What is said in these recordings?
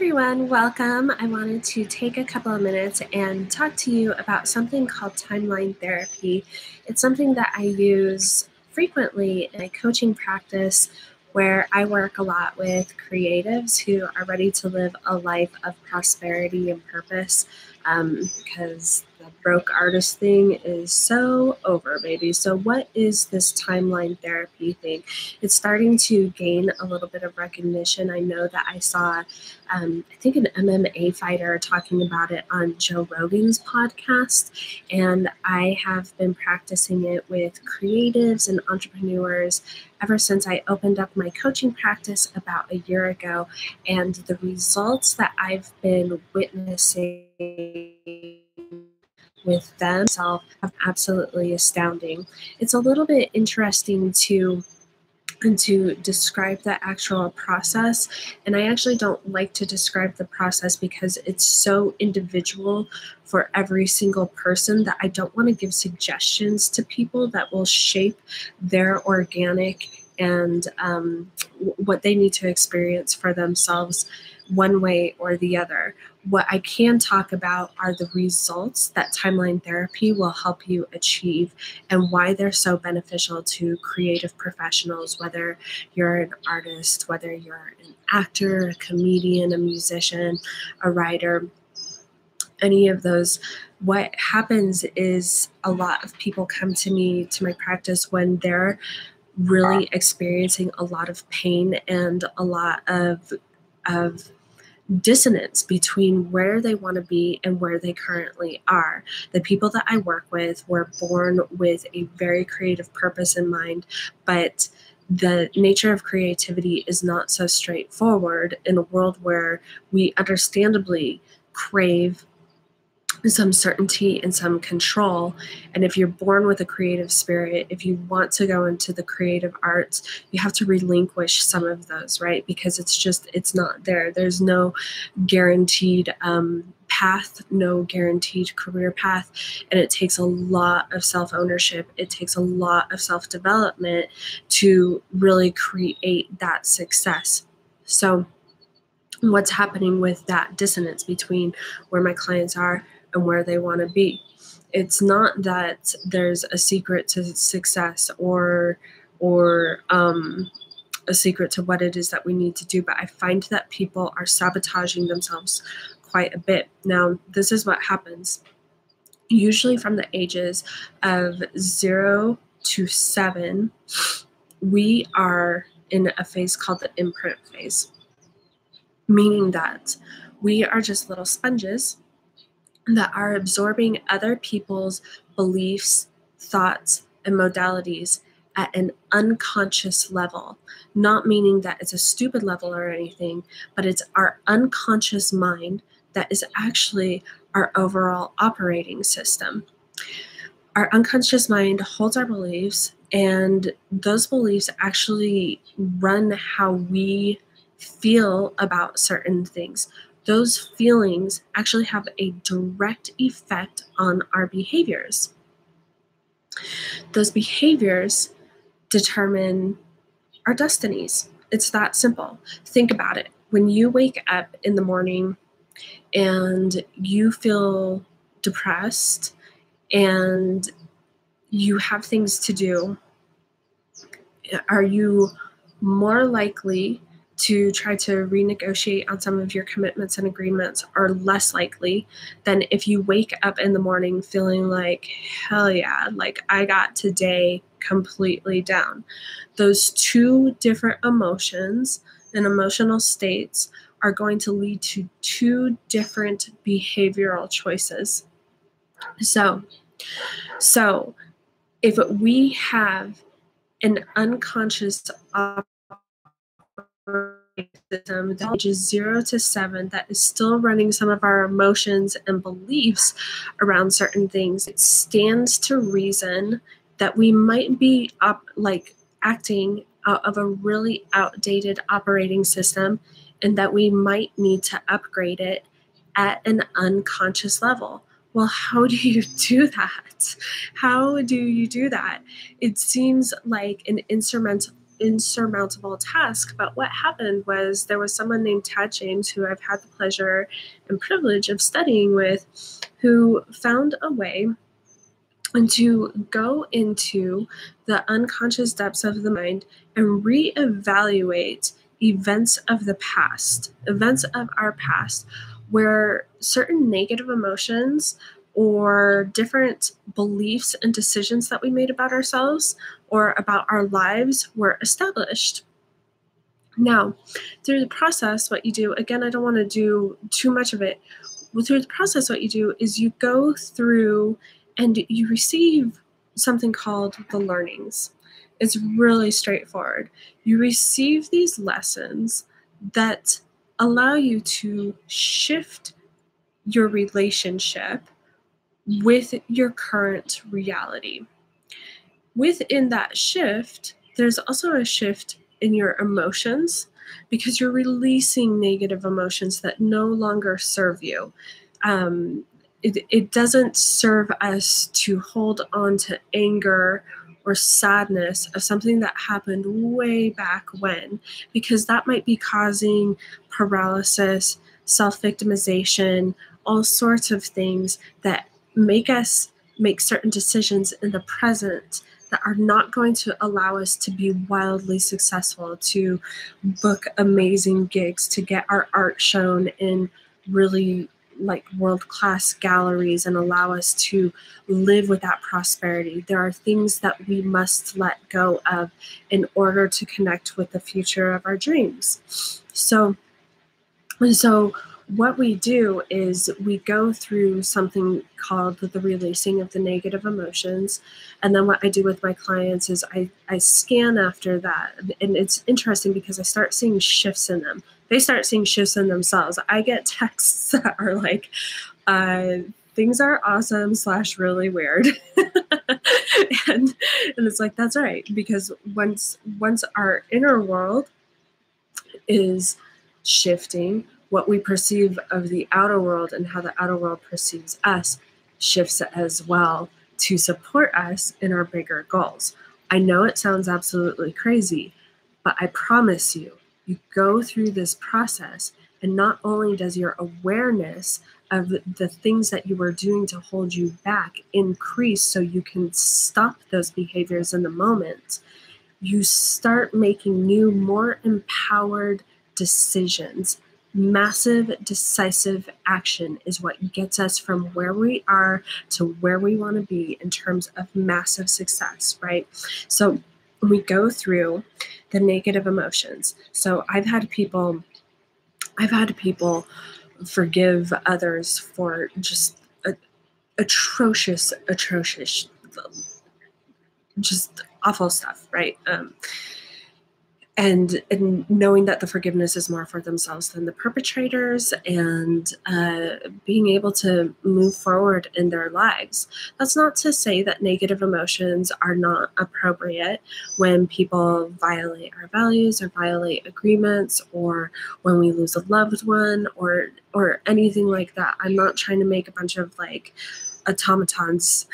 everyone, welcome. I wanted to take a couple of minutes and talk to you about something called timeline therapy. It's something that I use frequently in my coaching practice where I work a lot with creatives who are ready to live a life of prosperity and purpose because the broke artist thing is so over, baby. So what is this timeline therapy thing? It's starting to gain a little bit of recognition. I know that I saw I think an MMA fighter talking about it on Joe Rogan's podcast, and I have been practicing it with creatives and entrepreneurs ever since I opened up my coaching practice about a year ago, and the results that I've been witnessing with them are absolutely astounding. It's a little bit interesting to describe the actual process. And I actually don't like to describe the process because it's so individual for every single person that I don't want to give suggestions to people that will shape their organic and what they need to experience for themselves one way or the other. What I can talk about are the results that timeline therapy will help you achieve and why they're so beneficial to creative professionals, whether you're an artist, whether you're an actor, a comedian, a musician, a writer, any of those. What happens is a lot of people come to me, to my practice, when they're really experiencing a lot of pain and a lot of dissonance between where they want to be and where they currently are. The people that I work with were born with a very creative purpose in mind, but the nature of creativity is not so straightforward in a world where we understandably crave some certainty and some control. And if you're born with a creative spirit, if you want to go into the creative arts, you have to relinquish some of those, right? Because it's not there. There's no guaranteed path, no guaranteed career path. And it takes a lot of self-ownership. It takes a lot of self-development to really create that success. So what's happening with that dissonance between where my clients are and where they want to be? It's not that there's a secret to success or a secret to what it is that we need to do, but I find that people are sabotaging themselves quite a bit. Now, this is what happens. Usually from the ages of 0 to 7, we are in a phase called the imprint phase, meaning that we are just little sponges that are absorbing other people's beliefs, thoughts, and modalities at an unconscious level, not meaning that it's a stupid level or anything, but it's our unconscious mind that is actually our overall operating system. Our unconscious mind holds our beliefs, and those beliefs actually run how we feel about certain things. Those feelings actually have a direct effect on our behaviors. Those behaviors determine our destinies. It's that simple. Think about it. When you wake up in the morning and you feel depressed and you have things to do, are you more likely to try to renegotiate on some of your commitments and agreements, or less likely than if you wake up in the morning feeling like, hell yeah, like I got today completely down? Those two different emotions and emotional states are going to lead to two different behavioral choices. So if we have an unconscious system that ages 0 to 7 that is still running some of our emotions and beliefs around certain things, it stands to reason that we might be acting out of a really outdated operating system, and that we might need to upgrade it at an unconscious level. Well, how do you do that? How do you do that? It seems like an insurmountable task. But what happened was there was someone named Tad James, who I've had the pleasure and privilege of studying with, who found a way to go into the unconscious depths of the mind and reevaluate events of the past, events of our past, where certain negative emotions or different beliefs and decisions that we made about ourselves or about our lives were established. Now, through the process, what you do, again, I don't want to do too much of it. Well, through the process, what you do is you go through and you receive something called the learnings. It's really straightforward. You receive these lessons that allow you to shift your relationship with your current reality. Within that shift, there's also a shift in your emotions because you're releasing negative emotions that no longer serve you. It doesn't serve us to hold on to anger or sadness of something that happened way back when, because that might be causing paralysis, self-victimization, all sorts of things that make us make certain decisions in the present that are not going to allow us to be wildly successful, to book amazing gigs, to get our art shown in really like world-class galleries and allow us to live with that prosperity. There are things that we must let go of in order to connect with the future of our dreams. So what we do is we go through something called the releasing of the negative emotions. And then what I do with my clients is I scan after that. And it's interesting because I start seeing shifts in them. They start seeing shifts in themselves. I get texts that are like, things are awesome / really weird. and it's like, that's right. Because once our inner world is shifting, what we perceive of the outer world and how the outer world perceives us shifts as well to support us in our bigger goals. I know it sounds absolutely crazy, but I promise you, you go through this process and not only does your awareness of the things that you are doing to hold you back increase so you can stop those behaviors in the moment, you start making new, more empowered decisions. Massive, decisive action is what gets us from where we are to where we want to be in terms of massive success, right? So we go through the negative emotions. So I've had people forgive others for just atrocious, just awful stuff, right? And knowing that the forgiveness is more for themselves than the perpetrators, and being able to move forward in their lives. That's not to say that negative emotions are not appropriate when people violate our values or violate agreements, or when we lose a loved one, or anything like that. I'm not trying to make a bunch of like automatons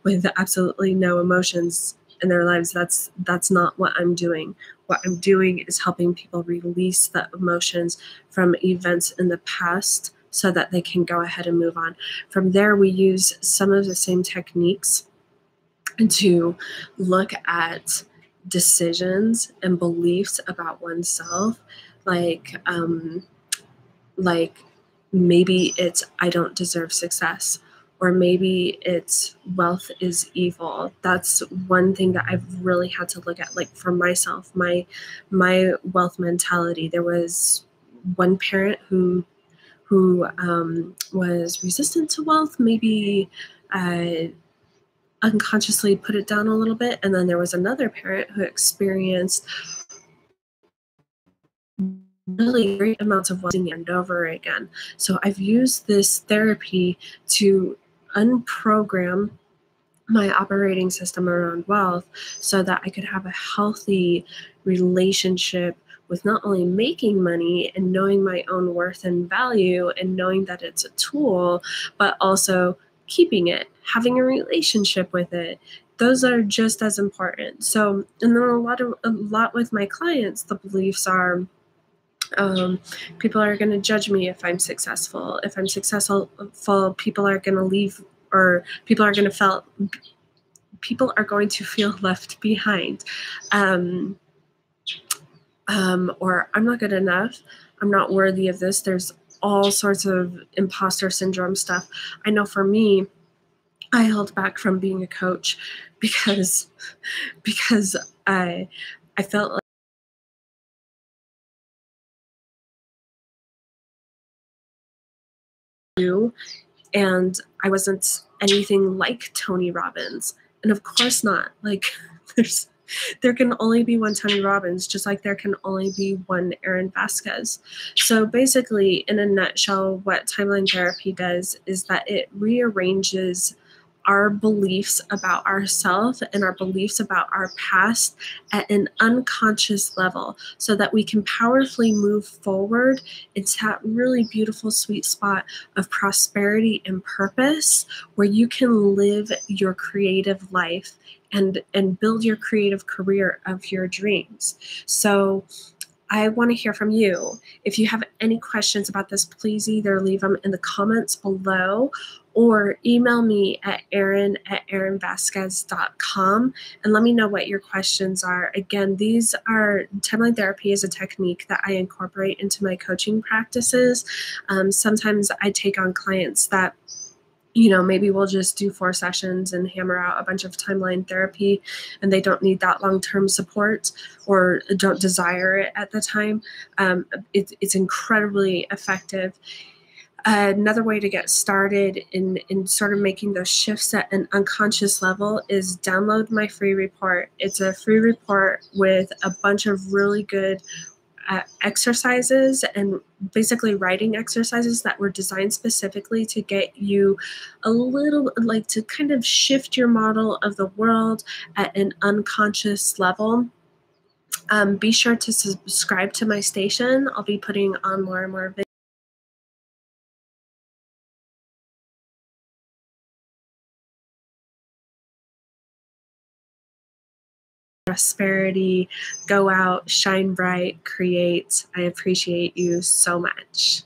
with absolutely no emotions in their lives. That's not what I'm doing. What I'm doing is helping people release the emotions from events in the past so that they can go ahead and move on. From there, we use some of the same techniques to look at decisions and beliefs about oneself, like maybe it's I don't deserve success, or maybe it's wealth is evil. That's one thing that I've really had to look at, like for myself, my wealth mentality. There was one parent who was resistant to wealth, maybe unconsciously put it down a little bit. And then there was another parent who experienced really great amounts of wealth and over again. So I've used this therapy to unprogram my operating system around wealth so that I could have a healthy relationship with not only making money and knowing my own worth and value and knowing that it's a tool, but also keeping it, having a relationship with it, those are just as important. So, and then a lot with my clients, the beliefs are, people are going to judge me if I'm successful. If I'm successful, people are going to leave, or people are going to feel left behind. Or I'm not good enough. I'm not worthy of this. There's all sorts of imposter syndrome stuff. I know for me, I held back from being a coach because I felt like you, and I wasn't anything like Tony Robbins. And of course not. Like there can only be one Tony Robbins, just like there can only be one Erin Vasquez. So basically, in a nutshell, what timeline therapy does is that it rearranges our beliefs about ourselves and our beliefs about our past at an unconscious level so that we can powerfully move forward into that really beautiful sweet spot of prosperity and purpose where you can live your creative life and build your creative career of your dreams. So I want to hear from you. If you have any questions about this, please either leave them in the comments below or email me at erin@erinvasquez.com and let me know what your questions are. Again, timeline therapy is a technique that I incorporate into my coaching practices. Sometimes I take on clients that maybe we'll just do 4 sessions and hammer out a bunch of timeline therapy, and they don't need that long-term support or don't desire it at the time. It's incredibly effective. Another way to get started in sort of making those shifts at an unconscious level is download my free report. It's a free report with a bunch of really good exercises and basically writing exercises that were designed specifically to get you a little, like, to kind of shift your model of the world at an unconscious level. Be sure to subscribe to my station. I'll be putting on more and more videos. Prosperity, go out, shine bright, create. I appreciate you so much.